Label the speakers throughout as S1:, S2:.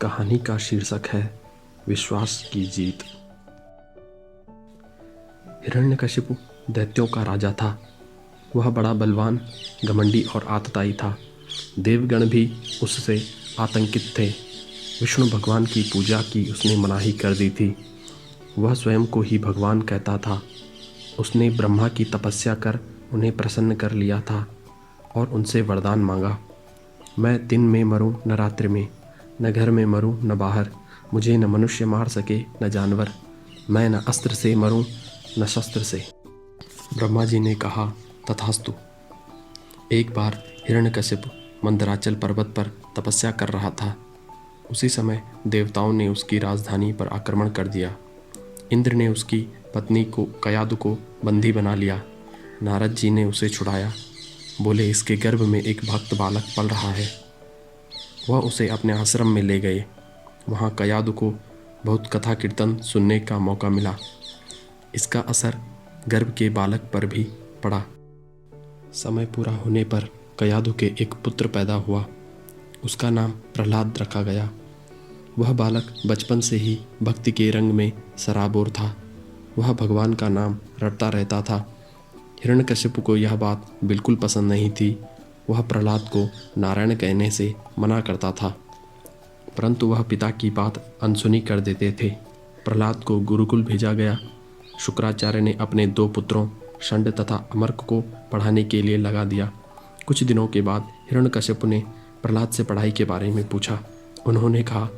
S1: कहानी का शीर्षक है विश्वास की जीत। हिरण्यकशिपु दैत्यों का राजा था। वह बड़ा बलवान, घमंडी और आतताई था। देवगण भी उससे आतंकित थे। विष्णु भगवान की पूजा की उसने मनाही कर दी थी। वह स्वयं को ही भगवान कहता था। उसने ब्रह्मा की तपस्या कर उन्हें प्रसन्न कर लिया था और उनसे वरदान मांगा, मैं दिन में मरूं न रात्रि में, न घर में मरूं न बाहर, मुझे न मनुष्य मार सके न जानवर, मैं न अस्त्र से मरूं न शस्त्र से। ब्रह्मा जी ने कहा, तथास्तु। एक बार हिरण्यकशिपु मंदराचल पर्वत पर तपस्या कर रहा था। उसी समय देवताओं ने उसकी राजधानी पर आक्रमण कर दिया। इंद्र ने उसकी पत्नी को कयादु को बंदी बना लिया। नारद जी ने उसे छुड़ाया। बोले, इसके गर्भ में एक भक्त बालक पल रहा है। वह उसे अपने आश्रम में ले गए। वहाँ कयादु को बहुत कथा कीर्तन सुनने का मौका मिला। इसका असर गर्भ के बालक पर भी पड़ा। समय पूरा होने पर कयादु के एक पुत्र पैदा हुआ। उसका नाम प्रहलाद रखा गया। वह बालक बचपन से ही भक्ति के रंग में सराबोर था। वह भगवान का नाम रटता रहता था। हिरण्यकशिपु को यह बात बिल्कुल पसंद नहीं थी। वह प्रहलाद को नारायण कहने से मना करता था, परंतु वह पिता की बात अनसुनी कर देते थे। प्रहलाद को गुरुकुल भेजा गया। शुक्राचार्य ने अपने 2 पुत्रों षंड तथा अमर्क को पढ़ाने के लिए लगा दिया। कुछ दिनों के बाद हिरण्यकशिपु ने प्रहलाद से पढ़ाई के बारे में पूछा। उन्होंने कहा,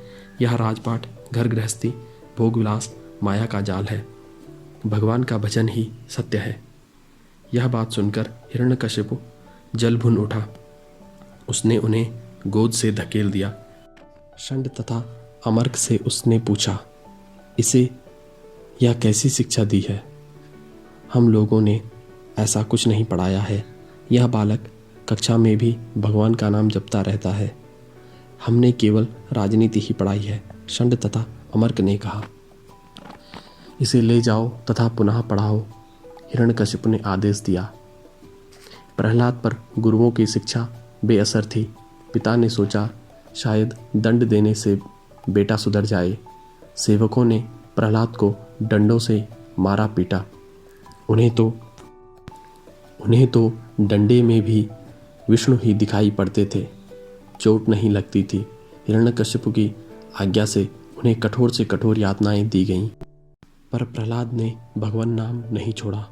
S1: यह राजपाट, घर गृहस्थी, भोग विलास माया का जाल है। भगवान का भजन ही सत्य है। यह बात सुनकर हिरण्यकशिपु जल भुन उठा। उसने उन्हें गोद से धकेल दिया। षंड तथा अमर्क से उसने पूछा, इसे यह कैसी शिक्षा दी है? हम लोगों ने ऐसा कुछ नहीं पढ़ाया है। यह बालक कक्षा में भी भगवान का नाम जपता रहता है। हमने केवल राजनीति ही पढ़ाई है। षंड तथा अमर्क ने कहा, इसे ले जाओ तथा पुनः पढ़ाओ। हिरण्यकशिपु ने आदेश दिया। प्रहलाद पर गुरुओं की शिक्षा बेअसर थी। पिता ने सोचा, शायद दंड देने से बेटा सुधर जाए। सेवकों ने प्रहलाद को डंडों से मारा पीटा। उन्हें तो डंडे में भी विष्णु ही दिखाई पड़ते थे। चोट नहीं लगती थी। हिरण्यकशिपु की आज्ञा से उन्हें कठोर से कठोर यातनाएं दी गईं, पर प्रहलाद ने भगवान नाम नहीं छोड़ा।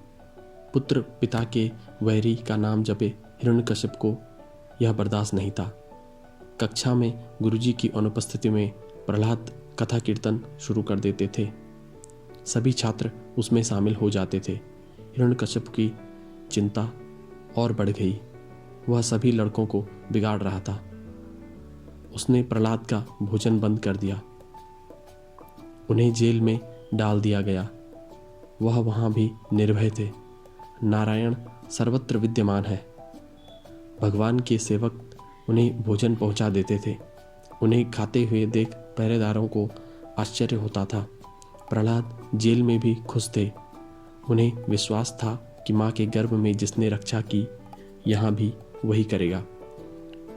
S1: पुत्र पिता के वैरी का नाम जपे हिरण्यकशिपु को यह बर्दाश्त नहीं था। कक्षा में गुरुजी की अनुपस्थिति में प्रहलाद कथा कीर्तन शुरू कर देते थे। सभी छात्र उसमें शामिल हो जाते थे। हिरण्यकशिपु की चिंता और बढ़ गई। वह सभी लड़कों को बिगाड़ रहा था। उसने प्रहलाद का भोजन बंद कर दिया। उन्हें जेल में डाल दिया गया। वह वहाँ भी निर्भय थे। नारायण सर्वत्र विद्यमान है। भगवान के सेवक उन्हें भोजन पहुंचा देते थे। उन्हें खाते हुए देख पहरेदारों को आश्चर्य होता था। प्रहलाद जेल में भी खुश थे। उन्हें विश्वास था कि माँ के गर्भ में जिसने रक्षा की, यहाँ भी वही करेगा।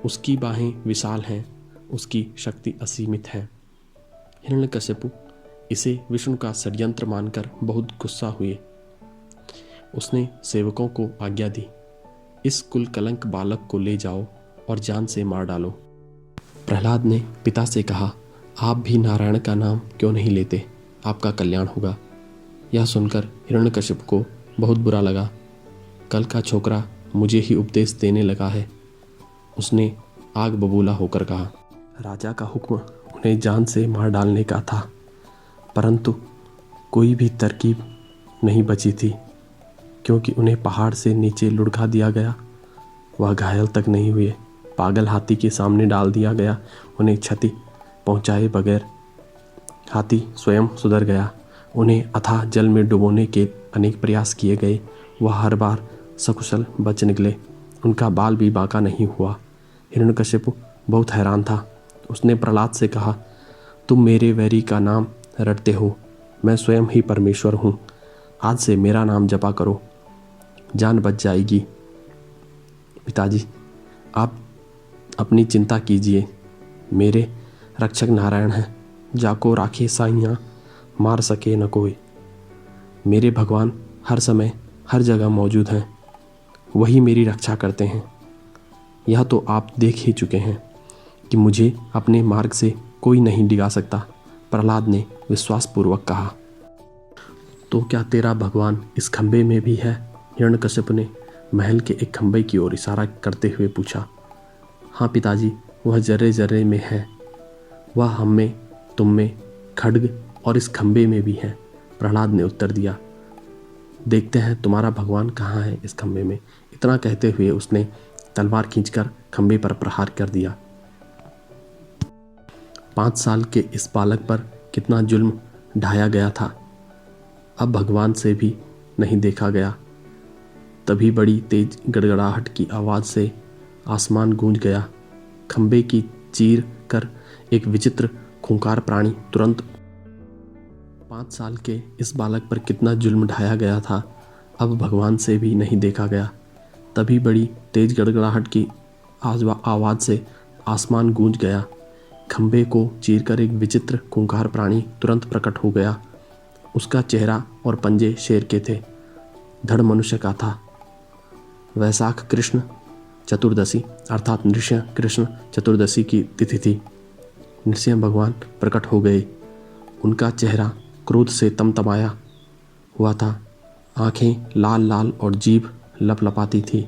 S1: उसकी बाहें विशाल हैं, उसकी शक्ति असीमित है। हिरण्यकशिपु इसे विष्णु का षड्यंत्र मानकर बहुत गुस्सा हुए। उसने सेवकों को आज्ञा दी, इस कुल कलंक बालक को ले जाओ और जान से मार डालो। प्रहलाद ने पिता से कहा, आप भी नारायण का नाम क्यों नहीं लेते? आपका कल्याण होगा। यह सुनकर हिरण्यकशिपु को बहुत बुरा लगा। कल का छोकरा मुझे ही उपदेश देने लगा है। उसने आग बबूला होकर कहा। राजा का हुक्म उन्हें जान से मार डालने का था, परंतु कोई भी तरकीब नहीं बची थी, क्योंकि उन्हें पहाड़ से नीचे लुढ़का दिया गया। वह घायल तक नहीं हुए। पागल हाथी के सामने डाल दिया गया, उन्हें क्षति पहुंचाए बगैर। हाथी स्वयं सुधर गया। उन्हें अथाह जल में डुबोने के अनेक प्रयास किए गए। वह हर बार सकुशल बच निकले। उनका बाल भी बांका नहीं हुआ। हिरण्यकशिपु बहुत हैरान था। उसने प्रहलाद से कहा, तुम मेरे वैरी का नाम रटते हो। मैं स्वयं ही परमेश्वर हूँ। आज से मेरा नाम जपा करो, जान बच जाएगी। पिताजी, आप अपनी चिंता कीजिए। मेरे रक्षक नारायण है, जाको राखे साइयाँ, मार सके न कोई। मेरे भगवान हर समय हर जगह मौजूद हैं, वही मेरी रक्षा करते हैं। यह तो आप देख ही चुके हैं कि मुझे अपने मार्ग से कोई नहीं डिगा सकता, प्रहलाद ने विश्वासपूर्वक कहा। तो क्या तेरा भगवान इस खंबे में भी है? हिरण्यकश्यप ने महल के एक खंबे की ओर इशारा करते हुए पूछा। हाँ पिताजी, वह जर्रे जर्रे में है। वह हम में, तुम में, खड्ग और इस खंबे में भी है, प्रहलाद ने उत्तर दिया। देखते हैं तुम्हारा भगवान कहाँ है इस खंबे में। इतना कहते हुए उसने तलवार खींचकर खंबे पर प्रहार कर दिया। 5 साल के इस बालक पर कितना जुल्म ढाया गया था, अब भगवान से भी नहीं देखा गया। तभी बड़ी तेज गड़गड़ाहट की आवाज़ से आसमान गूंज गया। खंबे की चीर कर एक विचित्र खूंखार प्राणी तुरंत 5 साल के इस बालक पर कितना जुल्म ढाया गया था, अब भगवान से भी नहीं देखा गया। तभी बड़ी तेज गड़गड़ाहट की आवाज़ से आसमान गूंज गया। खंबे को चीरकर एक विचित्र खूंखार प्राणी तुरंत प्रकट हो गया। उसका चेहरा और पंजे शेर के थे, धड़ मनुष्य का था। वैशाख कृष्ण चतुर्दशी अर्थात नृसिंह कृष्ण चतुर्दशी की तिथि थी। नृसिंह भगवान प्रकट हो गए। उनका चेहरा क्रोध से तमतमाया हुआ था, आंखें लाल लाल और जीभ लपलपाती थी।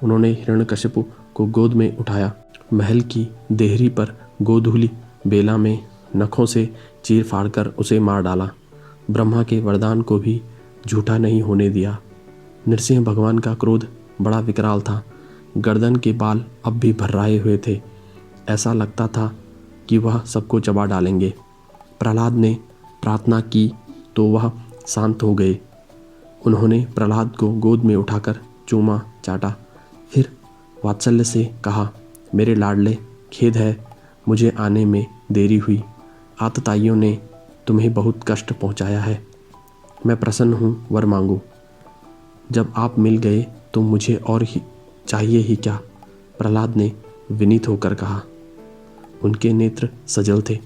S1: उन्होंने हिरण्यकश्यप को गोद में उठाया, महल की देहरी पर गोधूली बेला में नखों से चीर फाड़कर उसे मार डाला। ब्रह्मा के वरदान को भी झूठा नहीं होने दिया। नृसिंह भगवान का क्रोध बड़ा विकराल था। गर्दन के बाल अब भी भर्राए हुए थे, ऐसा लगता था कि वह सबको चबा डालेंगे। प्रहलाद ने प्रार्थना की तो वह शांत हो गए। उन्होंने प्रहलाद को गोद में उठाकर चूमा चाटा, फिर वात्सल्य से कहा, मेरे लाडले, खेद है मुझे आने में देरी हुई। आतताइयों ने तुम्हें बहुत कष्ट पहुंचाया है। मैं प्रसन्न हूँ, वर मांगो। जब आप मिल गए तो मुझे और ही चाहिए ही क्या? प्रहलाद ने विनीत होकर कहा। उनके नेत्र सजल थे।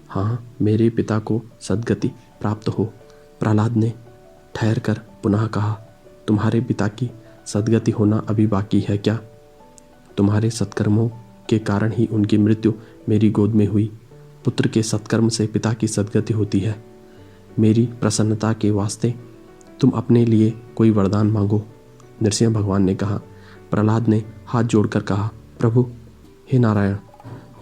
S1: हाँ, मेरे पिता को सद्गति प्राप्त हो। प्रहलाद ने ठहर कर पुनः कहा, तुम्हारे पिता की सद्गति होना अभी बाकी है क्या? तुम्हारे सत्कर्मों के कारण ही उनकी मृत्यु मेरी गोद में हुई। पुत्र के सत्कर्म से पिता की सद्गति होती है। मेरी प्रसन्नता के वास्ते तुम अपने लिए कोई वरदान मांगो, नरसिंह भगवान ने कहा। प्रहलाद ने हाथ जोड़कर कहा, प्रभु, हे नारायण,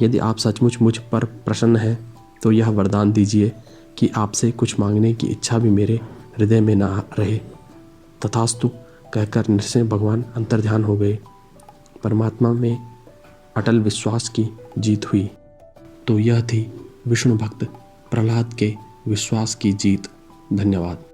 S1: यदि आप सचमुच मुझ पर प्रसन्न हैं तो यह वरदान दीजिए कि आपसे कुछ मांगने की इच्छा भी मेरे हृदय में न रहे। तथास्तु कहकर नरसिंह भगवान अंतर्ध्यान हो गए। परमात्मा में अटल विश्वास की जीत हुई। तो यह थी विष्णु भक्त प्रहलाद के विश्वास की जीत। धन्यवाद।